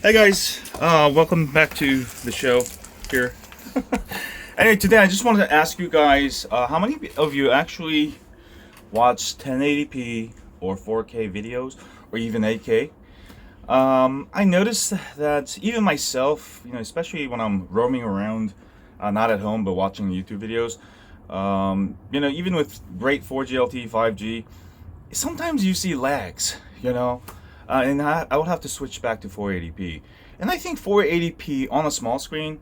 Hey guys, welcome back to the show here. Anyway, today I just wanted to ask you guys, how many of you actually watch 1080p or 4K videos, or even 8K? I noticed that even myself, especially when I'm roaming around, not at home, but watching YouTube videos, even with great 4G LTE, 5G, sometimes you see lags, and I would have to switch back to 480p. And I think 480p on a small screen,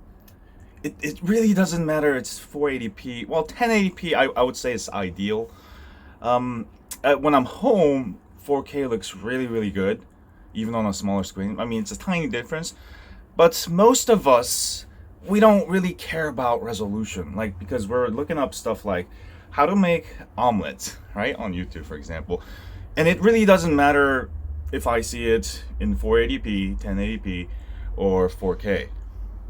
it really doesn't matter. It's 480p. Well, 1080p I would say is ideal. When I'm home, 4K looks really, really good, even on a smaller screen. I mean, it's a tiny difference, but most of us, we don't really care about resolution, like, because we're looking up stuff like how to make omelets, right, on YouTube, for example. And it really doesn't matter if I see it in 480p, 1080p, or 4K,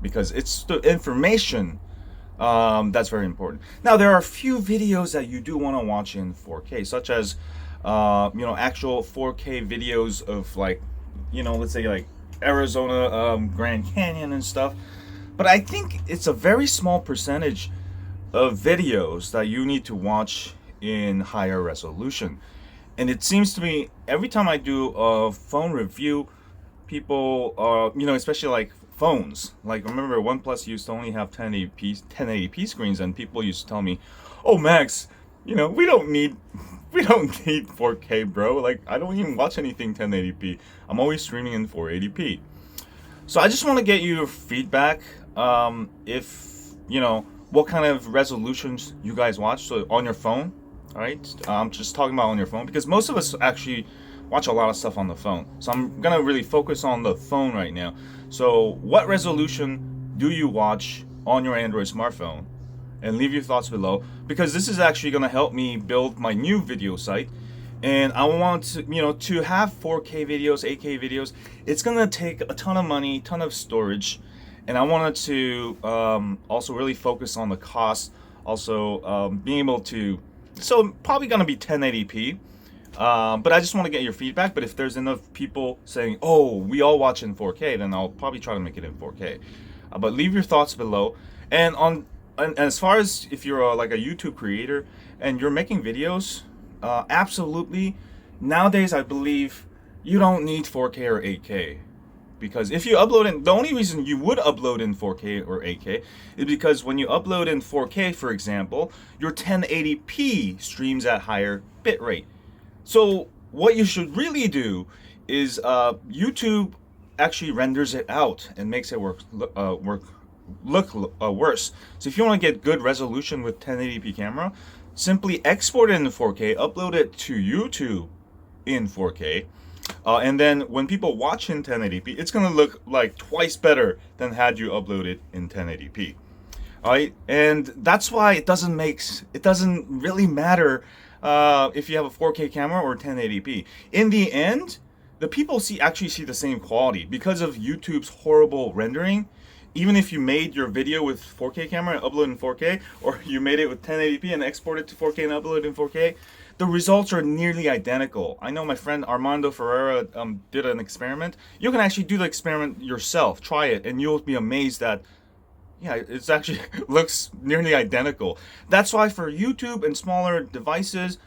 because it's the information that's very important. Now, there are a few videos that you do want to watch in 4K, such as actual 4K videos of, like, let's say like Arizona Grand Canyon and stuff. But I think it's a very small percentage of videos that you need to watch in higher resolution. And it seems to me every time I do a phone review, people, especially like phones, like remember OnePlus used to only have 1080p screens, and people used to tell me, "Oh, Max, we don't need 4K, bro. Like, I don't even watch anything 1080p. I'm always streaming in 480p." So I just want to get your feedback. If what kind of resolutions you guys watch. So on your phone, all right. I'm just talking about on your phone, because most of us actually watch a lot of stuff on the phone. So I'm gonna really focus on the phone right now. So what resolution do you watch on your Android smartphone? And leave your thoughts below, because this is actually gonna help me build my new video site. And I want to have 4K videos, 8K videos. It's gonna take a ton of money, ton of storage, and I wanted to also really focus on the cost. Also, being able to, so probably gonna be 1080p. But I just want to get your feedback. But if there's enough people saying, "Oh, we all watch in 4K," then I'll probably try to make it in 4K. But leave your thoughts below. And as far as if you're like a YouTube creator and you're making videos, absolutely. Nowadays, I believe you don't need 4K or 8K. Because if you upload in, the only reason you would upload in 4K or 8K is because when you upload in 4K, for example, your 1080p streams at higher bitrate. So what you should really do is YouTube actually renders it out and makes it look worse. So if you want to get good resolution with 1080p camera, simply export it in 4K, upload it to YouTube in 4K. And then when people watch in 1080p, it's going to look like twice better than had you upload it in 1080p. All right, and that's why it doesn't really matter if you have a 4K camera or 1080p. In the end, the people actually see the same quality because of YouTube's horrible rendering. Even if you made your video with 4K camera and upload in 4K, or you made it with 1080p and export it to 4K and upload in 4K, the results are nearly identical. I know my friend Armando Ferreira did an experiment. You can actually do the experiment yourself. Try it, and you'll be amazed that, yeah, it's actually looks nearly identical. That's why for YouTube and smaller devices,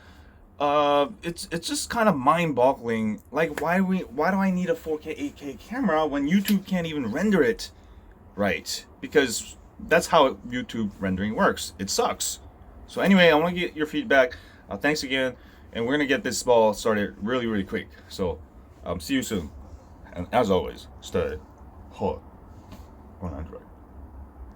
it's just kind of mind-boggling. Like, why do I need a 4K, 8K camera when YouTube can't even render it right? Because that's how YouTube rendering works. It sucks. So anyway, I want to get your feedback. Thanks again, and we're gonna get this ball started really, really quick. So see you soon, and as always, stay hot on Android.